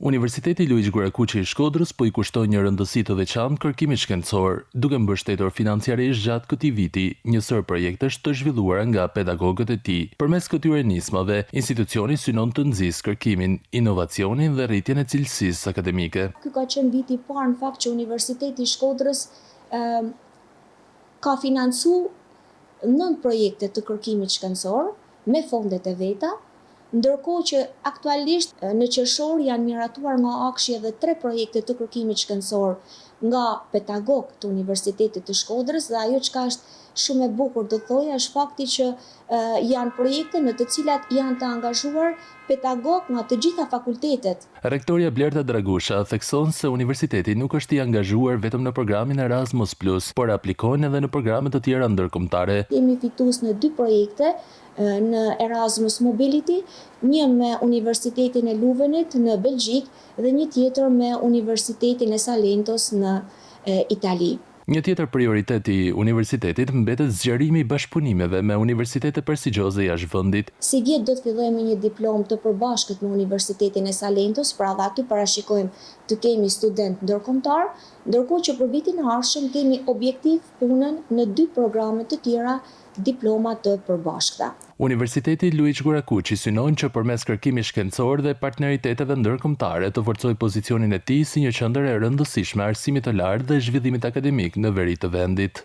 Universiteti Luiq Gurakuqi i Shkodrës po i kushtoi një rëndësi të veçantë kërkimit shkencor, duke mbështetur financiarisht gjatë këtij viti njësër projektesh të zhvilluara nga pedagogët e tij. Përmes këtyre nismave, institucioni synon të nxjisë kërkimin, inovacionin dhe rritjen e cilësisë akademike. Ky ka qenë viti i parë në fakt që Universiteti i Shkodrës ka financuar 9 projekte të kërkimit shkencor me fondet e veta, ndërkohë që aktualisht në qershor janë miratuar nga Akshi edhe 3 projekte të kërkimit shkencor nga pedagog të Universitetit të Shkodrës dhe ajo çka është shumë e bukur do thoja është fakti që janë projekte në të cilat janë të angazhuar pedagog nga të gjitha fakultetet. Rektoria Blerta Dragusha thekson se universiteti nuk është i angazhuar vetëm në programin Erasmus+, por aplikojnë edhe në programe të tjera ndërkombëtare. Jemi fitues në 2 projekte në Erasmus Mobility, një me Universitetin e Luvenit në Belgjik dhe një tjetër me Universitetin e Salentos në Itali. Një tjetër prioritet i universitetit mbetet zgjerimi i bashkëpunimeve me universitete prestigjioze jashtë vendit. Si vjet do të fillojmë një diplomë të përbashkët me Universitetin e Salentos, pra dhe aty parashikojmë të kemi student ndërkombëtar, ndërkohë që për vitin e ardhshëm kemi objektiv punën në 2 programe të tjera diploma të përbashkëta. Universiteti Luiq Gurakuqi synon që përmes kërkimit shkencor dhe partneriteteve ndërkombëtare të forcojë pozicionin e tij si një qendër e rëndësishme e arsimit të lartë dhe zhvillimit akademik në veri të vendit.